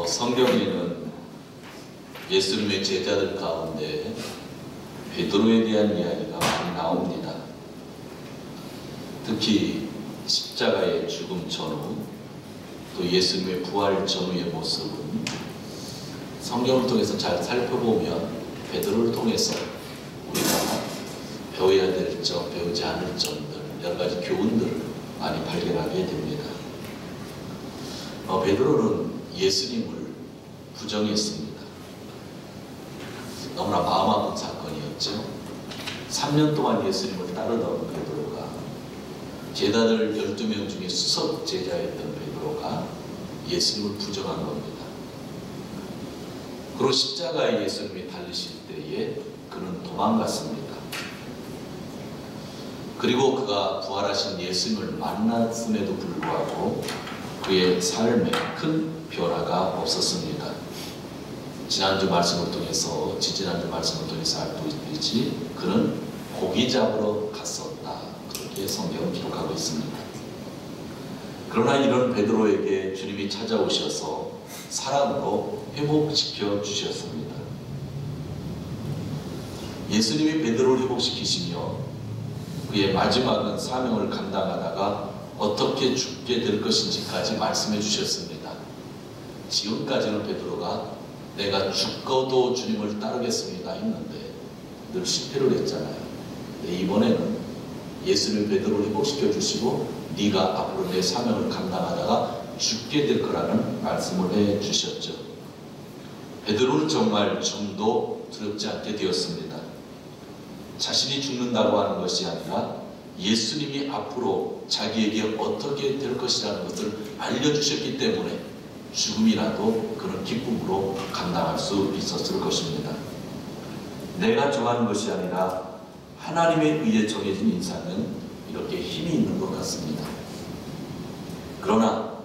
성경에는 예수님의 제자들 가운데 베드로에 대한 이야기가 많이 나옵니다. 특히 십자가의 죽음 전후, 또 예수님의 부활 전후의 모습은 성경을 통해서 잘 살펴보면 베드로를 통해서 우리가 배워야 될 점, 배우지 않을 점들, 여러 가지 교훈들을 많이 발견하게 됩니다. 베드로는 예수님을 부정했습니다. 너무나 마음 아픈 사건이었죠. 3년 동안 예수님을 따르던 베드로가, 제자들 12명 중에 수석 제자였던 베드로가 예수님을 부정한 겁니다. 그리고 십자가에 예수님이 달리실 때에 그는 도망갔습니다. 그리고 그가 부활하신 예수님을 만났음에도 불구하고 그의 삶에 큰 변화가 없었습니다. 지난주 말씀을 통해서, 지지난주 말씀을 통해서 알고 있듯이 그는 고기 잡으러 갔었다. 그렇게 성경은 기록하고 있습니다. 그러나 이런 베드로에게 주님이 찾아오셔서 사랑으로 회복시켜 주셨습니다. 예수님이 베드로를 회복시키시며 그의 마지막은 사명을 감당하다가 어떻게 죽게 될 것인지까지 말씀해 주셨습니다. 지금까지는 베드로가 내가 죽어도 주님을 따르겠습니다 했는데 늘 실패를 했잖아요. 이번에는 예수님 베드로를 회복시켜 주시고 네가 앞으로 내 사명을 감당하다가 죽게 될 거라는 말씀을 해 주셨죠. 베드로는 정말 좀도 두렵지 않게 되었습니다. 자신이 죽는다고 하는 것이 아니라 예수님이 앞으로 자기에게 어떻게 될 것이라는 것을 알려주셨기 때문에 죽음이라도 그런 기쁨으로 감당할 수 있었을 것입니다. 내가 정하는 것이 아니라 하나님에 의해 정해진 인생은 이렇게 힘이 있는 것 같습니다. 그러나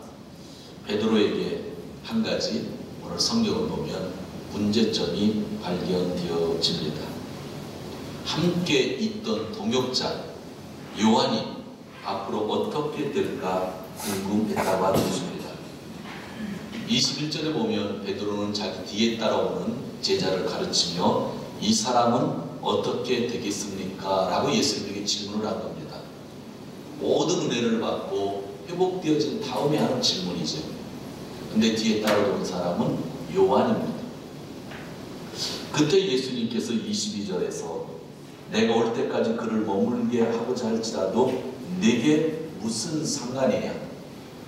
베드로에게 한 가지 오늘 성경을 보면 문제점이 발견되어집니다. 함께 있던 동역자 요한이 앞으로 어떻게 될까 궁금했다고 하는 것입니다. 21절에 보면 베드로는 자기 뒤에 따라오는 제자를 가르치며 이 사람은 어떻게 되겠습니까? 라고 예수님에게 질문을 한 겁니다. 모든 은혜를 받고 회복되어진 다음에 하는 질문이죠. 근데 뒤에 따라오는 사람은 요한입니다. 그때 예수님께서 22절에서 내가 올 때까지 그를 머물게 하고자 할지라도 내게 무슨 상관이냐?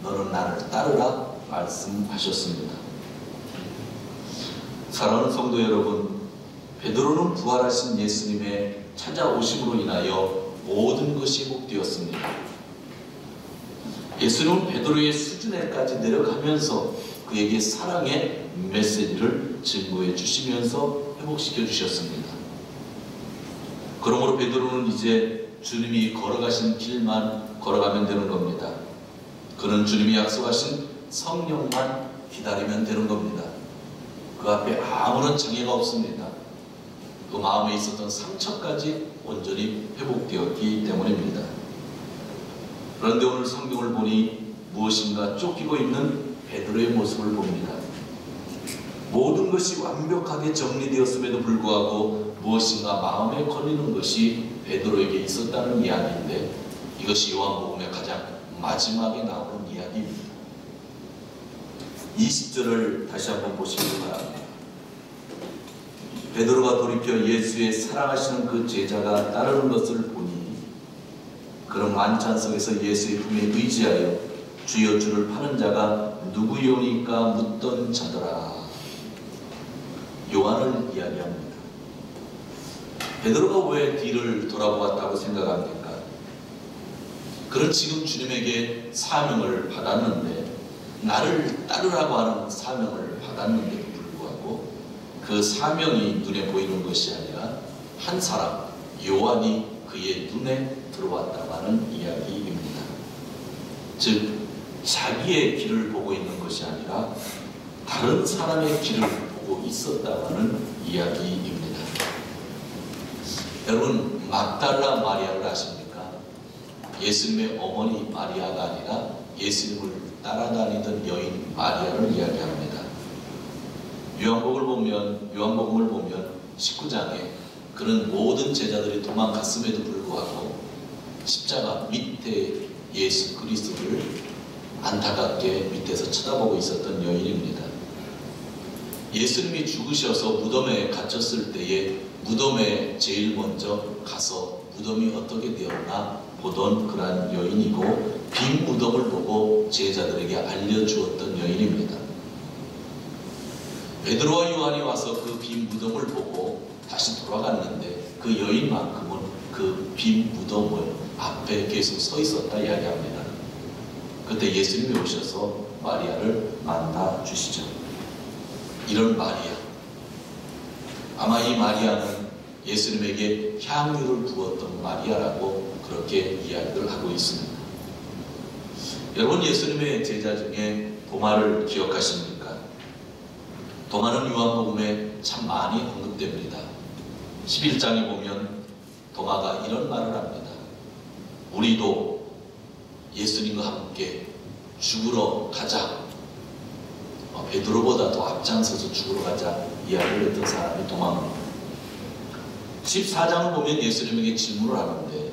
너는 나를 따르라 말씀하셨습니다. 사랑하는 성도 여러분, 베드로는 부활하신 예수님의 찾아오심으로 인하여 모든 것이 회복되었습니다. 예수님은 베드로의 수준에까지 내려가면서 그에게 사랑의 메시지를 증거해 주시면서 회복시켜 주셨습니다. 그러므로 베드로는 이제 주님이 걸어가신 길만 걸어가면 되는 겁니다. 그는 주님이 약속하신 성령만 기다리면 되는 겁니다. 그 앞에 아무런 장애가 없습니다. 그 마음에 있었던 상처까지 온전히 회복되었기 때문입니다. 그런데 오늘 성경을 보니 무엇인가 쫓기고 있는 베드로의 모습을 봅니다. 모든 것이 완벽하게 정리되었음에도 불구하고 무엇인가 마음에 걸리는 것이 베드로에게 있었다는 이야기인데, 이것이 요한복음의 가장 마지막에 나오는 이야기입니다. 20절을 다시 한번 보시기 바랍니다. 베드로가 돌이켜 예수의 사랑하시는 그 제자가 따르는 것을 보니 그런 만찬 속에서 예수의 품에 의지하여 주여 주를 파는 자가 누구요니까 묻던 자더라. 요한을 이야기합니다. 베드로가 왜 뒤를 돌아보았다고 생각합니까? 그는 지금 주님에게 사명을 받았는데, 나를 따르라고 하는 사명을 받았는데도 불구하고 그 사명이 눈에 보이는 것이 아니라 한 사람, 요한이 그의 눈에 들어왔다고 하는 이야기입니다. 즉 자기의 길을 보고 있는 것이 아니라 다른 사람의 길을 보고 있었다고 하는 이야기입니다. 여러분, 막달라 마리아를 아십니까? 예수님의 어머니 마리아가 아니라 예수님을 따라다니던 여인 마리아를 이야기합니다. 요한복음을 보면 19장에 그런 모든 제자들이 도망갔음에도 불구하고 십자가 밑에 예수 그리스도를 안타깝게 밑에서 쳐다보고 있었던 여인입니다. 예수님이 죽으셔서 무덤에 갇혔을 때에 무덤에 제일 먼저 가서 무덤이 어떻게 되었나 보던 그러한 여인이고, 빈 무덤을 보고 제자들에게 알려주었던 여인입니다. 베드로와 요한이 와서 그 빈 무덤을 보고 다시 돌아갔는데 그 여인만큼은 그 빈 무덤을 앞에 계속 서 있었다 이야기합니다. 그때 예수님이 오셔서 마리아를 만나 주시죠. 이런 마리아, 아마 이 마리아는 예수님에게 향유를 부었던 마리아라고 그렇게 이야기를 하고 있습니다. 여러분, 예수님의 제자 중에 도마를 기억하십니까? 도마는 요한복음에 참 많이 언급됩니다. 11장에 보면 도마가 이런 말을 합니다. 우리도 예수님과 함께 죽으러 가자. 베드로보다 더 앞장서서 죽으러 가자 이야기를 했던 사람이 도마입니다. 14장을 보면 예수님에게 질문을 하는데,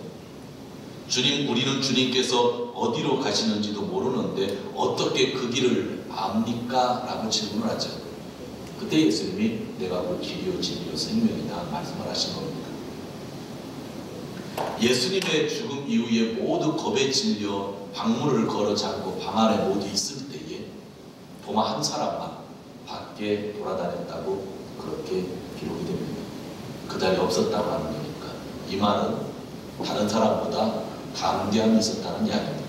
주님, 우리는 주님께서 어디로 가시는지도 모르는데 어떻게 그 길을 압니까? 라고 질문을 하죠. 그때 예수님이 내가 그 길이요 진리요 생명이다 말씀을 하신 겁니다. 예수님의 죽음 이후에 모두 겁에 질려 방문을 걸어 잠고 방 안에 모두 있을 때에 도마 한 사람만 밖에 돌아다녔다고 그렇게 기록이 됩니다. 그 자리에 없었다고 하는 거니까 이 말은 다른 사람보다 강대함이 있었다는 이야기입니다.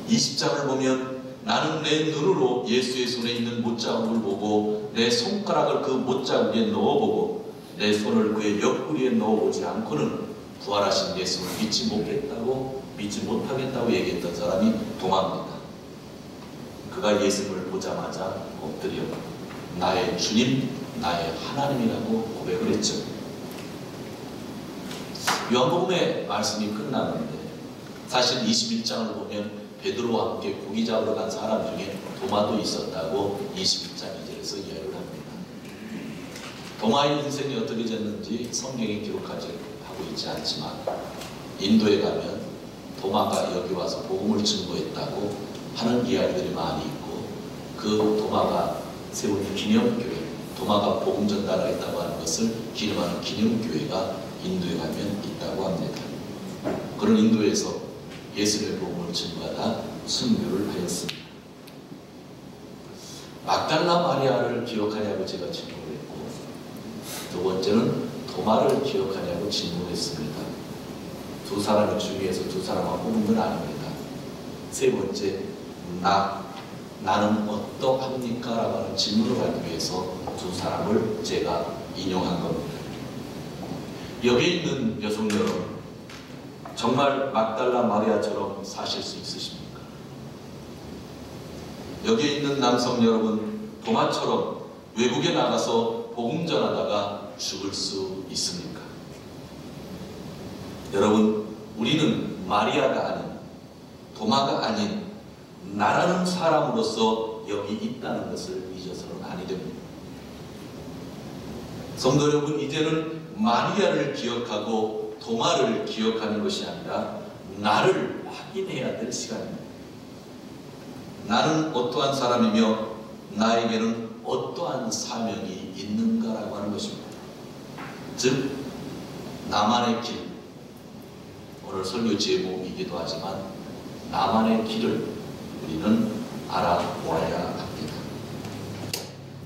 20장을 보면 나는 내 눈으로 예수의 손에 있는 못자국을 보고 내 손가락을 그 못자국에 넣어보고 내 손을 그의 옆구리에 넣어보지 않고는 부활하신 예수를 믿지 못하겠다고 얘기했던 사람이 도마입니다. 그가 예수를 보자마자 엎드려 나의 주님, 나의 하나님이라고 고백을 했죠. 요한복음의 말씀이 끝나는데 사실 21장을 보면 베드로와 함께 고기 잡으러 간 사람 중에 도마도 있었다고 21장 2절에서 이야기를 합니다. 도마의 인생이 어떻게 됐는지 성경에 기록하지 하고 있지 않지만 인도에 가면 도마가 여기 와서 복음을 증거했다고 하는 이야기들이 많이 있고, 그 도마가 세운 기념교회, 도마가 복음 전달하겠다고 하는 것을 기념하는 기념교회가 인도에 가면 있다고 합니다. 그런 인도에서 예수님의 복음을 증거하다 순교를 하였습니다. 막달라 마리아를 기억하냐고 제가 질문을 했고, 두 번째는 도마를 기억하냐고 질문을 했습니다. 두 사람이 중요해서 두 사람만 뽑은 건 아닙니다. 세 번째, 나는 어떠합니까? 라고 하는 질문을 하기 위해서 두 사람을 제가 인용한 겁니다. 여기 있는 여성 여러분, 정말 막달라 마리아처럼 사실 수 있으십니까? 여기 있는 남성 여러분, 도마처럼 외국에 나가서 복음 전하다가 죽을 수 있습니까? 여러분, 우리는 마리아가 아닌, 도마가 아닌 나라는 사람으로서 여기 있다는 것을 잊어서는 아니 됩니다. 성도 여러분, 이제는 마리아를 기억하고 도마를 기억하는 것이 아니라 나를 확인해야 될 시간입니다. 나는 어떠한 사람이며 나에게는 어떠한 사명이 있는가라고 하는 것입니다. 즉, 나만의 길, 오늘 설교 제목이기도 하지만 나만의 길을 우리는 알아보아야 합니다.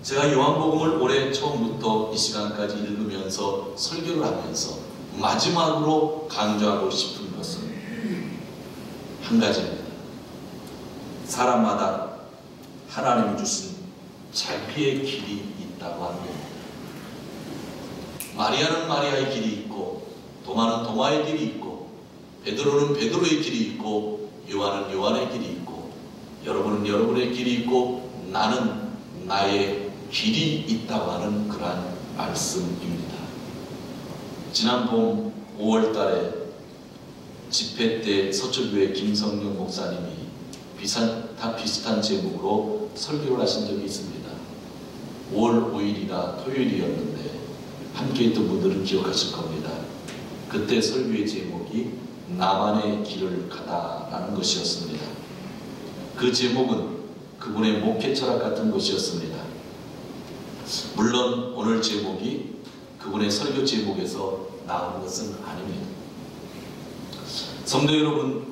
제가 요한복음을 올해 처음부터 이 시간까지 읽으면서 설교를 하면서 마지막으로 강조하고 싶은 것은 한 가지입니다. 사람마다 하나님이 주신 자기의 길이 있다고 하는 겁니다. 마리아는 마리아의 길이 있고, 도마는 도마의 길이 있고, 베드로는 베드로의 길이 있고, 요한은 요한의 길이 있고, 여러분은 여러분의 길이 있고, 나는 나의 길이 있다고 하는 그러한 말씀입니다. 지난 봄 5월 달에 집회 때 서초교회 김성룡 목사님이 비슷한 제목으로 설교를 하신 적이 있습니다. 5월 5일이나 토요일이었는데 함께 있던 분들은 기억하실 겁니다. 그때 설교의 제목이 나만의 길을 가다라는 것이었습니다. 그 제목은 그분의 목회 철학 같은 것이었습니다. 물론 오늘 제목이 그분의 설교 제목에서 나온 것은 아닙니다. 성도 여러분,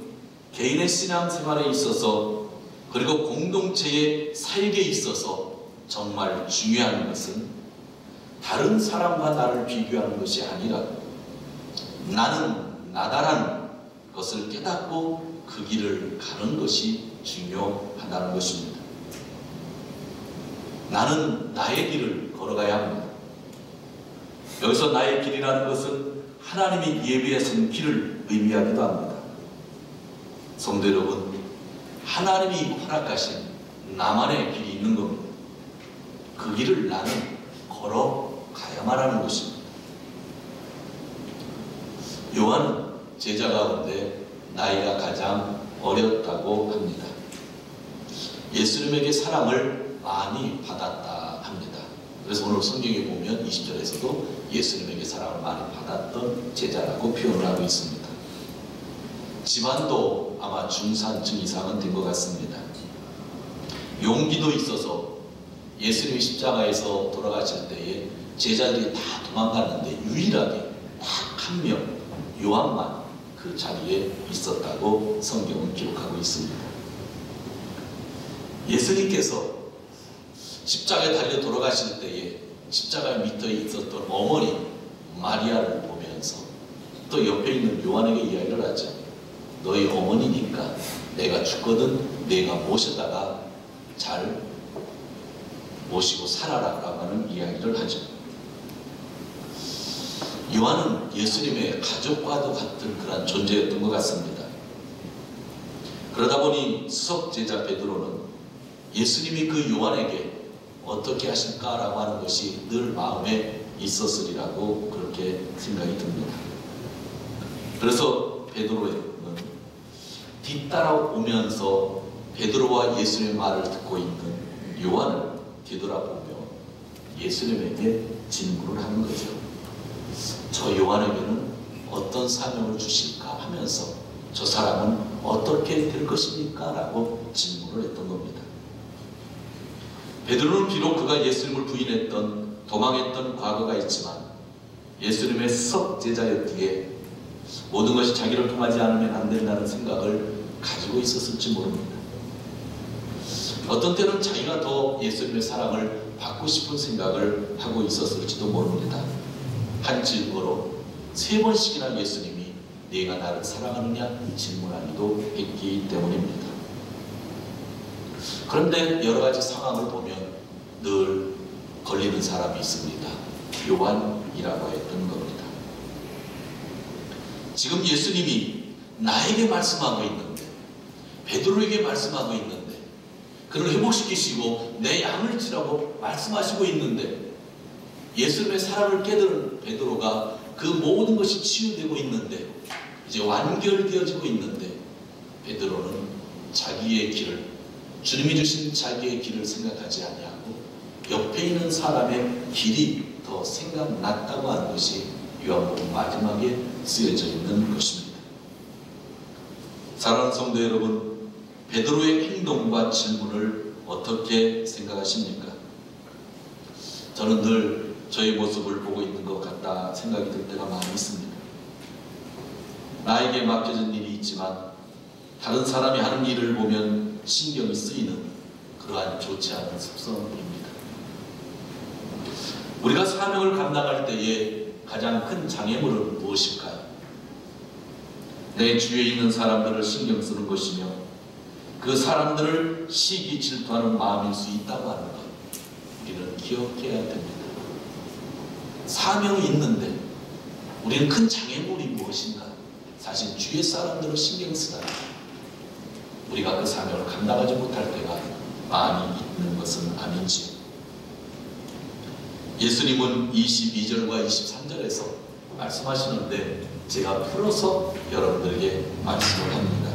개인의 신앙생활에 있어서 그리고 공동체의 사역에 있어서 정말 중요한 것은 다른 사람과 나를 비교하는 것이 아니라 나는 나다라는 것을 깨닫고 그 길을 가는 것이 중요하다는 것입니다. 나는 나의 길을 걸어가야 합니다. 여기서 나의 길이라는 것은 하나님이 예비하신 길을 의미하기도 합니다. 성도 여러분, 하나님이 허락하신 나만의 길이 있는 겁니다. 그 길을 나는 걸어가야만 하는 것입니다. 요한은 제자 가운데 나이가 가장 어렸다고 합니다. 예수님에게 사랑을 많이 받았다 합니다. 그래서 오늘 성경에 보면 20절에서도 예수님에게 사랑을 많이 받았던 제자라고 표현을 하고 있습니다. 집안도 아마 중산층 이상은 된 것 같습니다. 용기도 있어서 예수님이 십자가에서 돌아가실 때에 제자들이 다 도망갔는데 유일하게 딱 한 명, 요한만 그 자리에 있었다고 성경은 기록하고 있습니다. 예수님께서 십자가에 달려 돌아가실 때에 십자가 밑에 있었던 어머니 마리아를 보면서 또 옆에 있는 요한에게 이야기를 하죠. 너희 어머니니까 내가 죽거든 내가 모셔다가 잘 모시고 살아라 라고 하는 이야기를 하죠. 요한은 예수님의 가족과도 같은 그런 존재였던 것 같습니다. 그러다 보니 수석 제자 베드로는 예수님이 그 요한에게 어떻게 하실까라고 하는 것이 늘 마음에 있었으리라고 그렇게 생각이 듭니다. 그래서 베드로는 뒤따라오면서 베드로와 예수님의 말을 듣고 있는 요한을 뒤돌아보며 예수님에게 질문을 하는 거죠. 저 요한에게는 어떤 사명을 주실까 하면서 저 사람은 어떻게 될 것입니까? 라고 질문을 했던 겁니다. 베드로는 비록 그가 예수님을 부인했던 도망했던 과거가 있지만 예수님의 수석 제자였기에 모든 것이 자기를 통하지 않으면 안 된다는 생각을 가지고 있었을지 모릅니다. 어떤 때는 자기가 더 예수님의 사랑을 받고 싶은 생각을 하고 있었을지도 모릅니다. 한 질문으로 3번씩이나 예수님이 네가 나를 사랑하느냐 질문하기도 했기 때문입니다. 그런데 여러 가지 상황을 보면 늘 걸리는 사람이 있습니다. 요한이라고 했던 겁니다. 지금 예수님이 나에게 말씀하고 있는데, 베드로에게 말씀하고 있는데, 그를 회복시키시고 내 양을 치라고 말씀하시고 있는데, 예수님의 사랑을 깨달은 베드로가 그 모든 것이 치유되고 있는데, 이제 완결되어지고 있는데, 베드로는 자기의 길을, 주님이 주신 자기의 길을 생각하지 아니하고 옆에 있는 사람의 길이 더 생각났다고 하는 것이 요한복음 마지막에 쓰여져 있는 것입니다. 사랑하는 성도 여러분, 베드로의 행동과 질문을 어떻게 생각하십니까? 저는 늘 저의 모습을 보고 있는 것 같다 생각이 들 때가 많이 있습니다. 나에게 맡겨진 일이 있지만 다른 사람이 하는 일을 보면 신경이 쓰이는 그러한 좋지 않은 습성입니다. 우리가 사명을 감당할 때에 가장 큰 장애물은 무엇일까요? 내 주위에 있는 사람들을 신경 쓰는 것이며 그 사람들을 시기 질투하는 마음일 수 있다고 하는 것, 우리는 기억해야 됩니다. 사명이 있는데 우리는 큰 장애물이 무엇인가? 사실 주위의 사람들을 신경 쓰다가 우리가 그 사명을 감당하지 못할 때가 많이 있는 것은 아닌지. 예수님은 22절과 23절에서 말씀하시는데 제가 풀어서 여러분들에게 말씀을 합니다.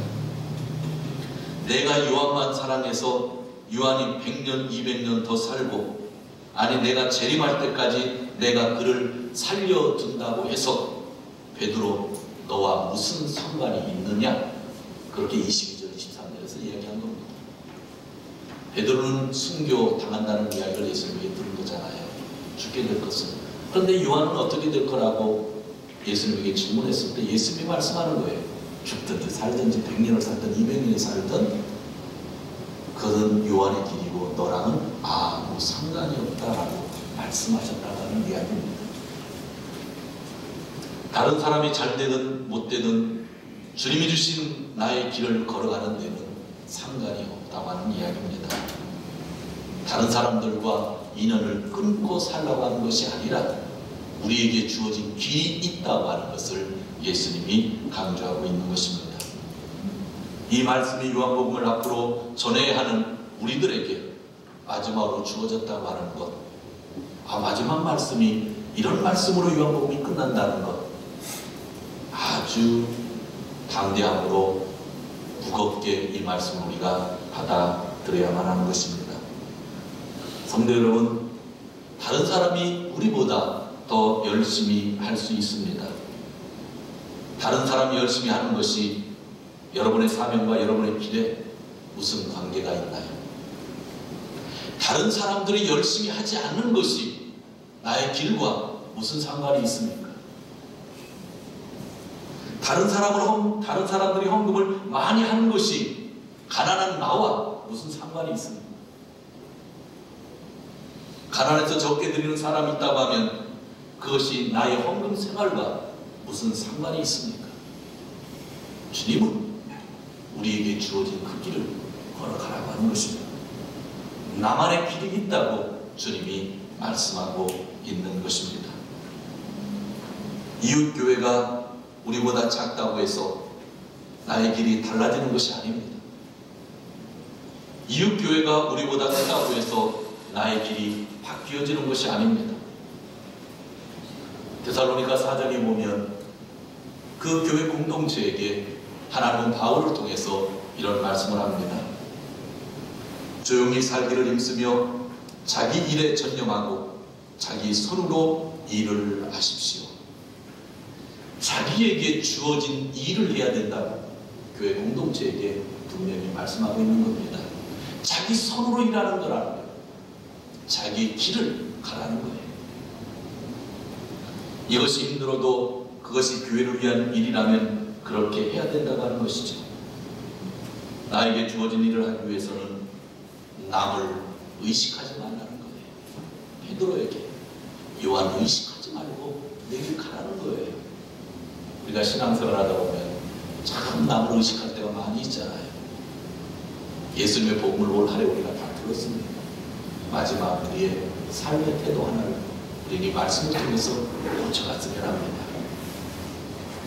내가 요한만 사랑해서 요한이 100년, 200년 더 살고 아니 내가 재림할 때까지 내가 그를 살려둔다고 해서 베드로 너와 무슨 상관이 있느냐? 그렇게 22절 23절에서 이야기한 겁니다. 베드로는 순교 당한다는 이야기를 예수님에게 들은 거잖아요. 죽게 될 것은. 그런데 요한은 어떻게 될 거라고 예수님에게 질문했을 때 예수님이 말씀하는 거예요. 죽든지 살든지 100년을 살든 200년을 살든 그는 요한의 길이고 너랑은 아무 상관이 없다라고 말씀하셨다는 이야기입니다. 다른 사람이 잘 되든 못 되든 주님이 주신 나의 길을 걸어가는 데는 상관이 없다고 하는 이야기입니다. 다른 사람들과 인연을 끊고 살라고 하는 것이 아니라 우리에게 주어진 길이 있다고 하는 것을 예수님이 강조하고 있는 것입니다. 이 말씀이 요한복음을 앞으로 전해야 하는 우리들에게 마지막으로 주어졌다고 하는 것, 마지막 말씀이 이런 말씀으로 요한복음이 끝난다는 것, 아주 담대함으로 무겁게 이 말씀을 우리가 받아들여야만 하는 것입니다. 성도 여러분, 다른 사람이 우리보다 더 열심히 할 수 있습니다. 다른 사람이 열심히 하는 것이 여러분의 사명과 여러분의 길에 무슨 관계가 있나요? 다른 사람들이 열심히 하지 않는 것이 나의 길과 무슨 상관이 있습니까? 다른 사람들이 헌금을 많이 하는 것이 가난한 나와 무슨 상관이 있습니까? 가난해서 적게 드리는 사람이 있다고 하면 그것이 나의 헌금 생활과 무슨 상관이 있습니까? 주님은 우리에게 주어진 그 길을 걸어가라고 하는 것입니다. 나만의 길이 있다고 주님이 말씀하고 있는 것입니다. 이웃교회가 우리보다 작다고 해서 나의 길이 달라지는 것이 아닙니다. 이웃교회가 우리보다 크다고 해서 나의 길이 바뀌어지는 것이 아닙니다. 데살로니가 4장에 보면 그 교회 공동체에게 하나님은 바울을 통해서 이런 말씀을 합니다. 조용히 살기를 힘쓰며 자기 일에 전념하고 자기 손으로 일을 하십시오. 자기에게 주어진 일을 해야 된다고 교회 공동체에게 분명히 말씀하고 있는 겁니다. 자기 손으로 일하는 거라는 거예요. 자기 길을 가라는 거예요. 이것이 힘들어도 그것이 교회를 위한 일이라면 그렇게 해야 된다고 하는 것이죠. 나에게 주어진 일을 하기 위해서는 남을 의식하지 말라는 거예요. 베드로에게 요한 의식하지 말고 내 길 가라는 거예요. 우리가 신앙생활 하다 보면 참 남을 의식할 때가 많이 있잖아요. 예수님의 복음을 올 한해 우리가 다 들었습니다. 마지막 우리의 삶의 태도 하나를 우리에게 말씀을 통해서 고쳐갔으면 합니다.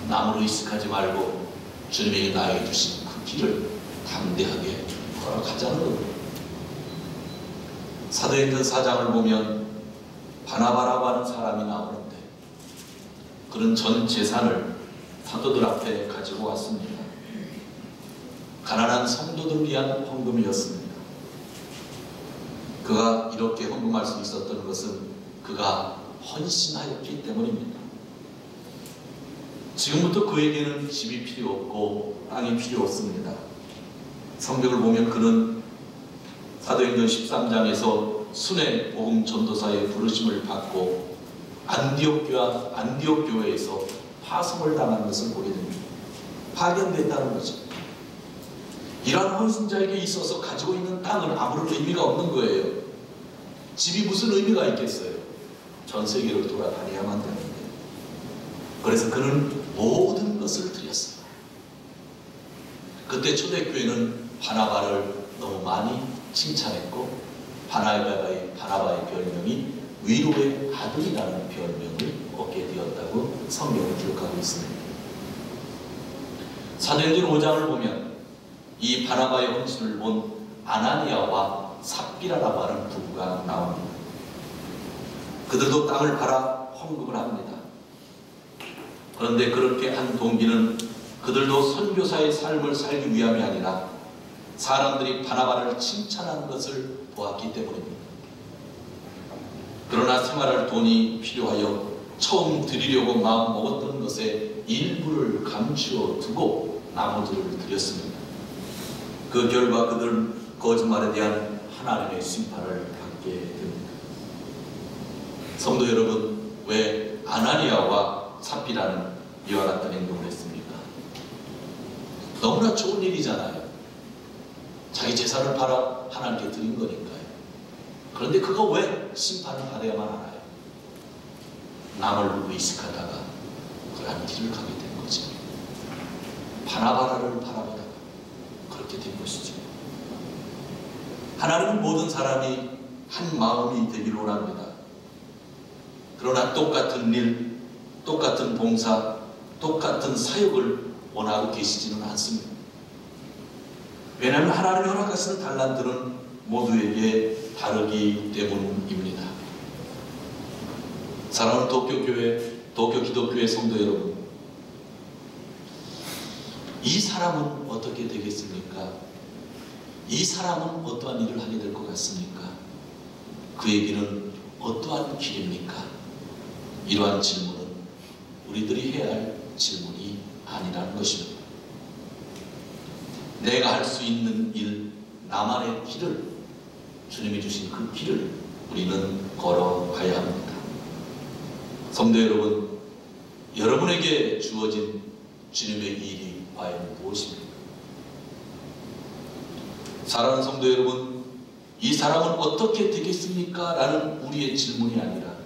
남을 의식하지 말고 주님에게 나에게 주신 그 길을 담대하게 걸어가자는 겁니다. 사도행전 4장을 보면 바나바라고 하는 사람이 나오는데 그는 전 재산을 사도들 앞에 가지고 왔습니다. 가난한 성도들 위한 헌금이었습니다. 그가 이렇게 헌금할 수 있었던 것은 그가 헌신하였기 때문입니다. 지금부터 그에게는 집이 필요 없고 땅이 필요 없습니다. 성경을 보면 그는 사도행전 13장에서 순회 복음 전도사의 부르심을 받고 안디옥 교회에서 파송을 당한 것을 보게 됩니다. 파견됐다는 거죠. 이러한 헌신자에게 있어서 가지고 있는 땅은 아무런 의미가 없는 거예요. 집이 무슨 의미가 있겠어요? 전 세계를 돌아다녀야만 되는데. 그래서 그는 모든 것을 드렸어요. 그때 초대교회는 바나바를 너무 많이 칭찬했고 바나바의 별명이 위로의 아들이라는 별명을 얻게 되었다고 성경을 기록하고 있습니다. 사도행전 5장을 보면 이 바나바의 헌신을 본 아나니아와 삽비라라고 하는 부부가 나옵니다. 그들도 땅을 팔아 헌금을 합니다. 그런데 그렇게 한 동기는 그들도 선교사의 삶을 살기 위함이 아니라 사람들이 바나바를 칭찬하는 것을 보았기 때문입니다. 그러나 생활할 돈이 필요하여 처음 드리려고 마음 먹었던 것에 일부를 감추어 두고 나머지를 드렸습니다. 그 결과 그들 거짓말에 대한 하나님의 심판을 받게 됩니다. 성도 여러분, 왜 아나니아와 삽비라는 이와 같은 행동을 했습니까? 너무나 좋은 일이잖아요. 자기 재산을 팔아 하나님께 드린 거니까요. 그런데 그거 왜 심판을 받아야만 하나요? 남을 의식하다가 그러한 길을 가게 된 거죠. 바나바라를 바라보다가 그렇게 된 것이죠. 하나님은 모든 사람이 한 마음이 되기를 원합니다. 그러나 똑같은 일, 똑같은 봉사, 똑같은 사역을 원하고 계시지는 않습니다. 왜냐하면 하나님이 허락하시는 달란트는 모두에게 다르기 때문입니다. 사랑하는 도쿄교회, 도쿄기독교회 성도 여러분, 이 사람은 어떻게 되겠습니까? 이 사람은 어떠한 일을 하게 될 것 같습니까? 그에게는 어떠한 길입니까? 이러한 질문은 우리들이 해야 할 질문이 아니라는 것입니다. 내가 할 수 있는 일, 나만의 길을, 주님이 주신 그 길을 우리는 걸어가야 합니다. 성도 여러분, 여러분에게 주어진 주님의 일이 과연 무엇입니까? 사랑하는 성도 여러분, 이 사람은 어떻게 되겠습니까? 라는 우리의 질문이 아니라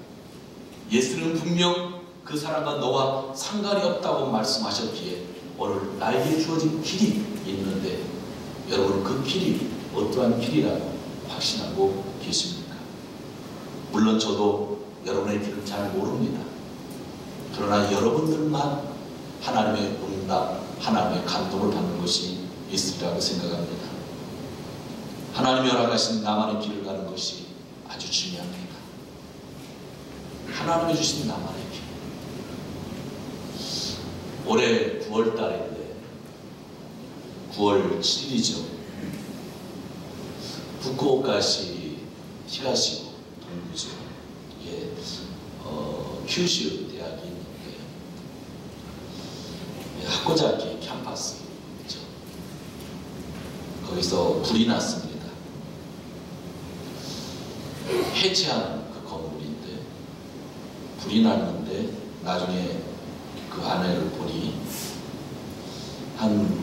예수는 분명 그 사람과 너와 상관이 없다고 말씀하셨기에 오늘 나에게 주어진 길이 있는데 여러분은 그 길이 어떠한 길이라고 확신하고 계십니까? 물론 저도 여러분의 길을 잘 모릅니다. 그러나 여러분들만 하나님의 응답, 하나님의 감동을 받는 것이 있으리라고 생각합니다. 하나님이 허락하신 나만의 길을 가는 것이 아주 중요합니다. 하나님이 주신 나만의 길. 올해 9월 달인데 9월 7일이죠. 후쿠오카시 히가시고 동부죠. 이게 큐슈 대학이 있는데 하코자키 캠퍼스죠. 거기서 불이 났습니다. 해체하는 그 건물인데 불이 났는데 나중에 그 안에를 보니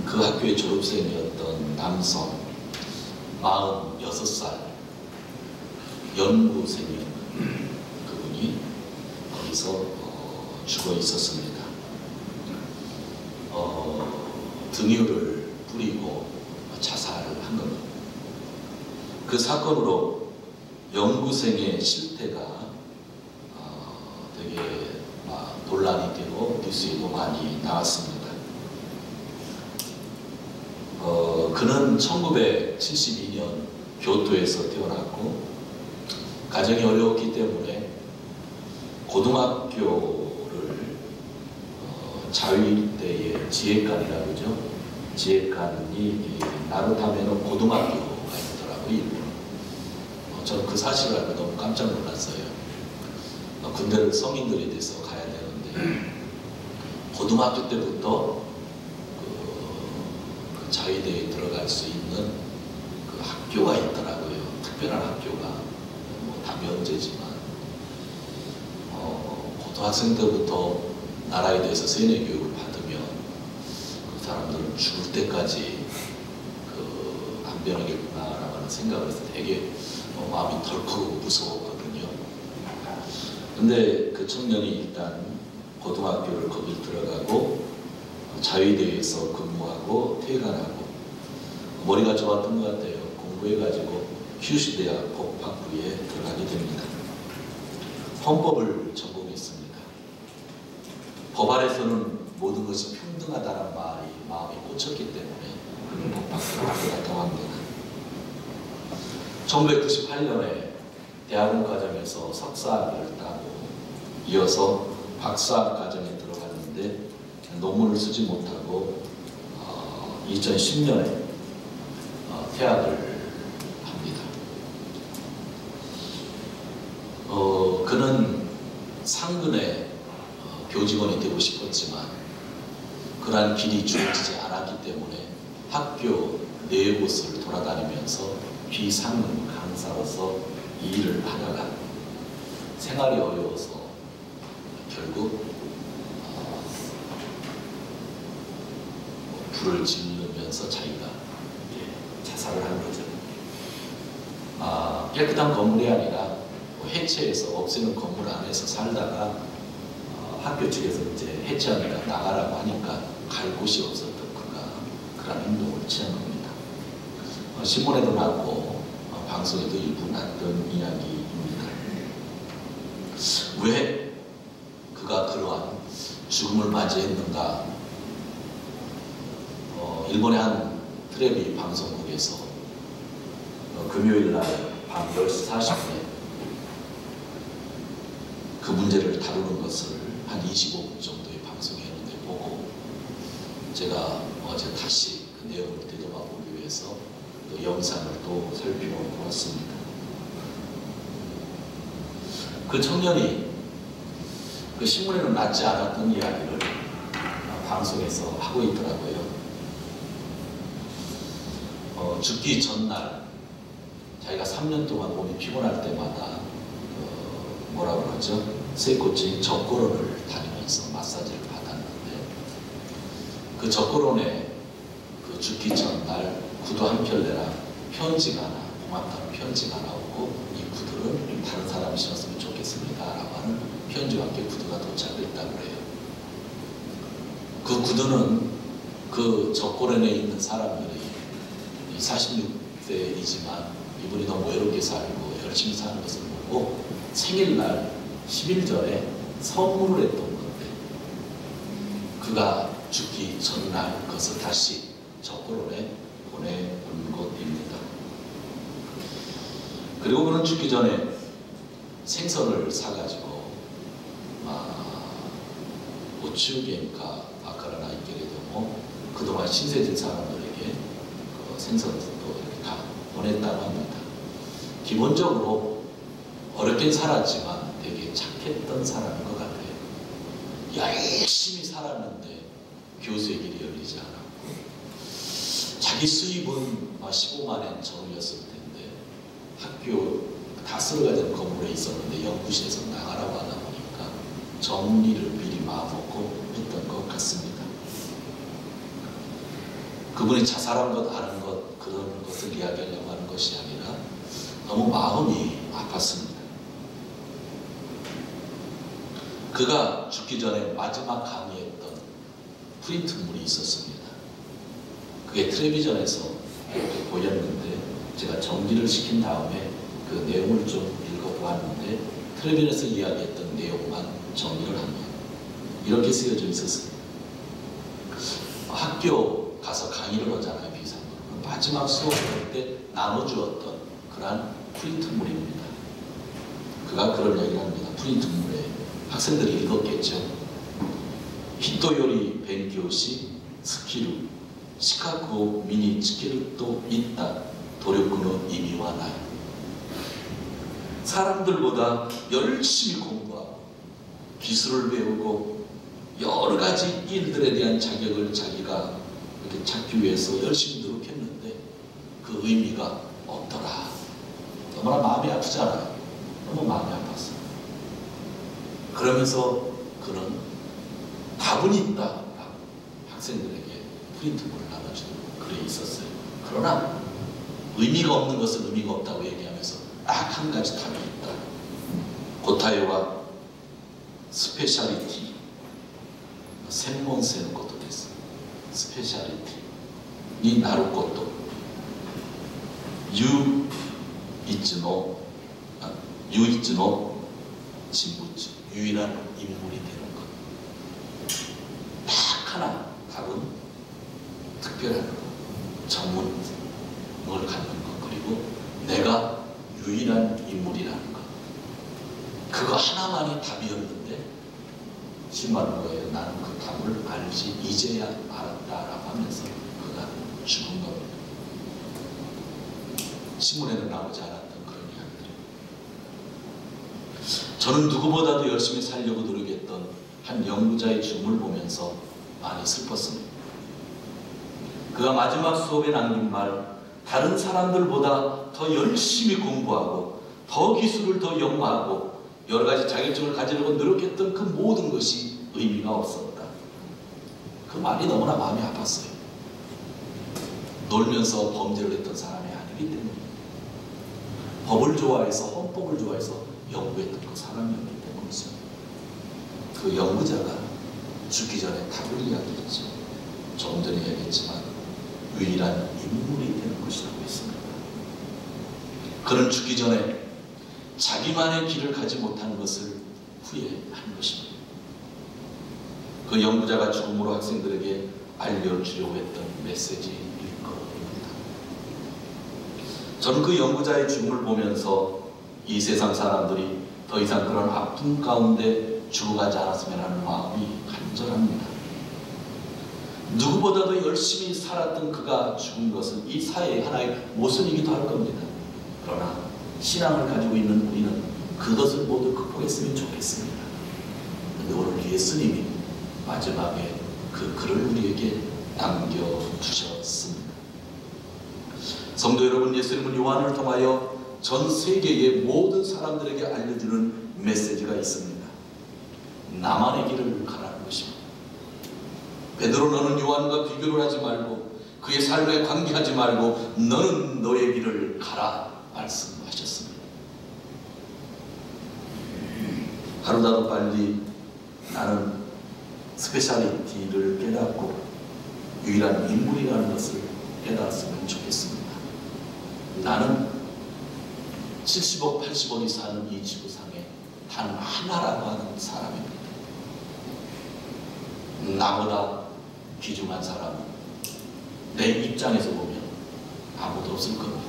그 학교의 졸업생이었던 남성 46살 연구생이었던 그분이 거기서 죽어 있었습니다. 등유를 뿌리고 자살을 한 겁니다. 그 사건으로 연구생의 실태가 되게 논란이 되고 뉴스에도 많이 나왔습니다. 그는 1972년 교토에서 태어났고 가정이 어려웠기 때문에 고등학교를 자위대의 지휘관이라고 그러죠. 지휘관이 나루타메노 고등학교가 있더라고요. 일본. 저는 그 사실을 알고 너무 깜짝 놀랐어요. 군대를 성인들이 돼서 가야 되는데 고등학교 때부터 그 자위대에 들어갈 수 있는 그 학교가 있더라고요. 특별한 학교가 뭐 다 면제지만 고등학생 때부터 나라에 대해서 세뇌 교육을 받으면 그 사람들은 죽을 때까지 안 변하겠구나라고 하는 생각을 해서 되게 마음이 덜컥 무서웠거든요. 근데 그 청년이 일단 고등학교를 거길 들어가고 자위대에서 근무하고 퇴관하고 머리가 좋았던 것 같아요. 공부해가지고 큐슈대학 법학부에 들어가게 됩니다. 헌법을 전공했습니다. 법 아래서는 모든 것이 평등하다는 말이 마음에 꽂혔기 때문에 그는 법학부를 들어갔다고 합니다. 1998년에 대학원 과정에서 석사학위를 따고 이어서 박사학 과정에 들어갔는데 논문을 쓰지 못하고 2010년에 퇴학을 합니다. 교직원이 되고 싶었지만 그러한 길이 주어지지 않았기 때문에 학교 네 곳을 돌아다니면서 비상능 강사로서 이 일을 하다가 생활이 어려워서 결국 불을 지르면서 자기가 자살을 한 거죠. 깨끗한 건물이 아니라 해체해서 없애는 건물 안에서 살다가 학교 측에서 이제 해체하니까 나가라고 하니까 갈 곳이 없었던 그가 그런 행동을 취한 겁니다. 신문에도 났고 방송에도 일부 났던 이야기입니다. 왜 그가 그러한 죽음을 맞이했는가? 일본의 한 텔레비 방송국에서 금요일날 밤 10시 40분에 그 문제를 다루는 것을 한 25분 정도의 방송이었는데 보고 제가 어제 다시 그 내용을 되돌아 보기 위해서 또 영상을 또 살펴보았습니다. 그 청년이 그 신문에는 났지 않았던 이야기를 방송에서 하고 있더라고요. 죽기 전날 자기가 3년 동안 몸이 피곤할 때마다 뭐라고 그러죠? 쇠꼬치 적고론을 다니면서 마사지를 받았는데 그 적고론에 그 죽기 전날 구두 한 켤레랑 편지가 하나, 고맙다는 편지가 나오고 이 구두를 다른 사람이 신었으면 좋겠습니다 라고 하는 편지와 함께 구두가 도착을 했다고 그래요. 그 구두는 그 적고론에 있는 사람들이 46세이지만 이분이 너무 외롭게 살고 열심히 사는 것을 보고 생일날 10일 전에 선물을 했던 건데 그가 죽기 전날 그것을 다시 적고론에 보내온 것입니다. 그리고 그는 죽기 전에 생선을 사가지고 오치우게니까 아까라나 이게레도 그동안 신세진 사람들에게 생선도 이렇게 다 보냈다고 합니다. 기본적으로 어렵게 살았지만 되게 착했던 사람인 것 같아요. 열심히 살았는데 교수의 길이 열리지 않았고 자기 수입은 15만 엔 전후였을 텐데 학교 다 쓸어가지고 건물에 있었는데 연구실에서 나가라고 하다 보니까 정리를 미리 마음먹고 했던 것 같습니다. 그분이 자살한 것 아는 것 그런 것을 이야기하려고 하는 것이 아니라 너무 마음이 아팠습니다. 그가 죽기 전에 마지막 강의했던 프린트물이 있었습니다. 그게 텔레비전에서 이렇게 보였는데 제가 정리를 시킨 다음에 그 내용을 좀 읽어보았는데 텔레비전에서 이야기했던 내용만 정리를 하면 이렇게 쓰여져 있었습니다. 학교 가서 강의를 하잖아요. 비상으로. 마지막 수업할 때 나눠주었던 그러한 프린트물입니다. 그가 그런 이야기를 합니다. 프린트물에 학생들이 읽었겠죠. 히토요리 벤교시 스키루 시카쿠 미니 스키루도 있다 도력구의 의미와 나이. 사람들보다 열심히 공부하고 기술을 배우고 여러 가지 일들에 대한 자격을 자기가 이렇게 찾기 위해서 열심히 노력했는데 그 의미가 없더라. 너무나 마음이 아프잖아요. 너무 마음이 아팠어요. 그러면서 그는 답은 있다라고 학생들에게 프린트물을 나눠주는 글에 있었어요. 그러나 의미가 없는 것은 의미가 없다고 얘기하면서 딱 한 가지 답이 있다. 고타요와 스페셜리티専門性のことです。スペシャリティになること。唯一の人物、유일한 인물이 되는 것. 딱 하나 답은 특별한 것, 전문을 갖는 것, 그리고 내가 유일한 인물이라는 것. 그거 하나만이 답이었는데 심한 거예요. 나는 그 답을 알지 이제야 알았다라고 하면서 그가 죽은 겁니다. 신문에는 나오지 않았던 그런 이야기들. 저는 누구보다도 열심히 살려고 노력했던 한 연구자의 죽음을 보면서 많이 슬펐습니다. 그가 마지막 수업에 남긴 말, 다른 사람들보다 더 열심히 공부하고 더 기술을 더 연마하고 여러 가지 자격증을 가지려고 노력했던 그 모든 것이 의미가 없었다. 그 말이 너무나 마음이 아팠어요. 놀면서 범죄를 했던 사람이 아니기 때문에, 법을 좋아해서, 헌법을 좋아해서 연구했던 그 사람이었기 때문이죠. 그 연구자가 죽기 전에 답을 이야기했죠. 조금 전에 이야기했지만 유일한 인물이 되는 것이라고 했습니다. 그는 죽기 전에 자기만의 길을 가지 못한 것을 후회한 것입니다. 그 연구자가 죽음으로 학생들에게 알려주려고 했던 메시지일 겁니다. 저는 그 연구자의 죽음을 보면서 이 세상 사람들이 더 이상 그런 아픔 가운데 죽어가지 않았으면 하는 마음이 간절합니다. 누구보다도 열심히 살았던 그가 죽은 것은 이 사회의 하나의 모순이기도 할 겁니다. 그러나 신앙을 가지고 있는 우리는 그것을 모두 극복했으면 좋겠습니다. 그런데 오늘 예수님이 마지막에 그 글을 우리에게 남겨두셨습니다. 성도 여러분, 예수님은 요한을 통하여 전 세계의 모든 사람들에게 알려주는 메시지가 있습니다. 나만의 길을 가라는 것입니다. 베드로, 너는 요한과 비교를 하지 말고 그의 삶에 관계하지 말고 너는 너의 길을 가라 말씀하셨습니다. 하루라도 빨리 나는 스페셜리티를 깨닫고 유일한 인물이라는 것을 깨달았으면 좋겠습니다. 나는 70억, 80억이 사는 이 지구상에 단 하나라고 하는 사람입니다. 나보다 귀중한 사람은 내 입장에서 보면 아무도 없을 겁니다.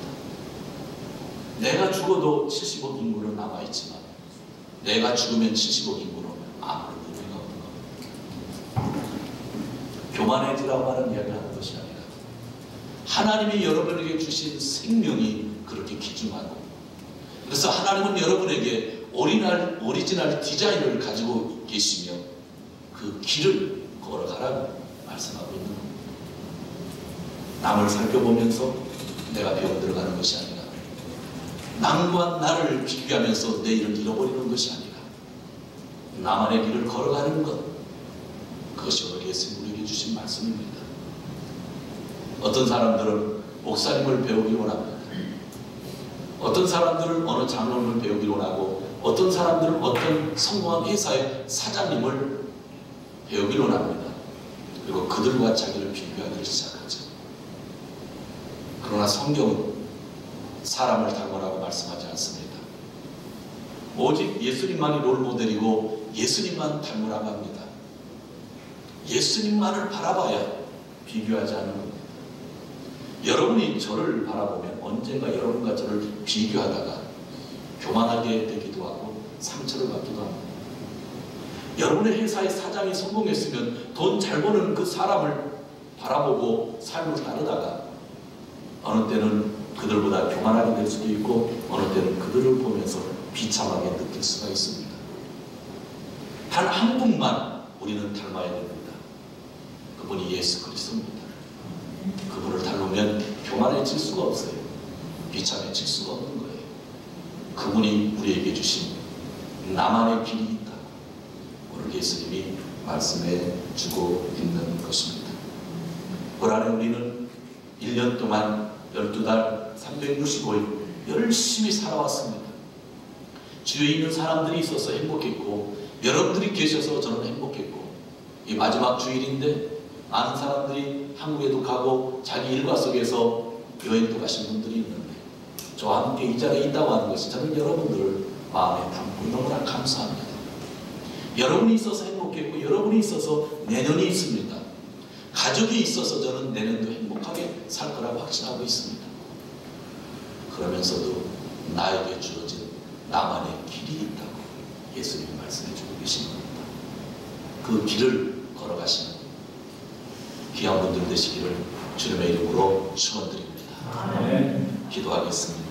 내가 죽어도 70억 인구는 남아있지만 내가 죽으면 70억 인구는 아무런 의미가 없는 겁니다. 교만해지라고 하는 이야기를 하는 것이 아니라 하나님이 여러분에게 주신 생명이 그렇게 귀중하고, 그래서 하나님은 여러분에게 오리지널 디자인을 가지고 계시며 그 길을 걸어가라고 말씀하고 있는 겁니다. 남을 살펴보면서 내가 배워 들어가는 것이 아니라 남과 나를 비교하면서 내 일을 잃어버리는 것이 아니라 나만의 길을 걸어가는 것, 그것이 오늘 예수님이 우리에게 주신 말씀입니다. 어떤 사람들은 목사님을 배우기 원합니다. 어떤 사람들은 어느 장로님을 배우기 원하고, 어떤 사람들은 어떤 성공한 회사의 사장님을 배우기 원합니다. 그리고 그들과 자기를 비교하기 시작하죠. 그러나 성경은 사람을 닮으라고 말씀하지 않습니다. 오직 예수님만이 롤모델이고 예수님만 닮으라고 합니다. 예수님만을 바라봐야 비교하지 않는 겁니다. 여러분이 저를 바라보면 언젠가 여러분과 저를 비교하다가 교만하게 되기도 하고 상처를 받기도 합니다. 여러분의 회사의 사장이 성공했으면 돈 잘 버는 그 사람을 바라보고 삶을 따르다가 어느 때는 그들보다 교만하게 될 수도 있고 어느 때는 그들을 보면서 비참하게 느낄 수가 있습니다. 단 한 분만 우리는 닮아야 됩니다. 그분이 예수 그리스도입니다. 그분을 닮으면 교만해질 수가 없어요. 비참해질 수가 없는 거예요. 그분이 우리에게 주신 나만의 길이 있다. 오늘 예수님이 말씀해 주고 있는 것입니다. 올 한해 우리는 1년 동안 12달 365일 열심히 살아왔습니다. 주위에 있는 사람들이 있어서 행복했고 여러분들이 계셔서 저는 행복했고, 이 마지막 주일인데 많은 사람들이 한국에도 가고 자기 일과 속에서 여행도 가신 분들이 있는데 저와 함께 이 자리에 있다고 하는 것이 저는 여러분들을 마음에 담고 너무나 감사합니다. 여러분이 있어서 행복했고 여러분이 있어서 내년이 있습니다. 가족이 있어서 저는 내년도 행복하게 살 거라고 확신하고 있습니다. 그러면서도 나에게 주어진 나만의 길이 있다고 예수님이 말씀해 주고 계신 겁니다. 그 길을 걸어가시는 귀한 분들 되시기를 주님의 이름으로 축원드립니다. 기도하겠습니다.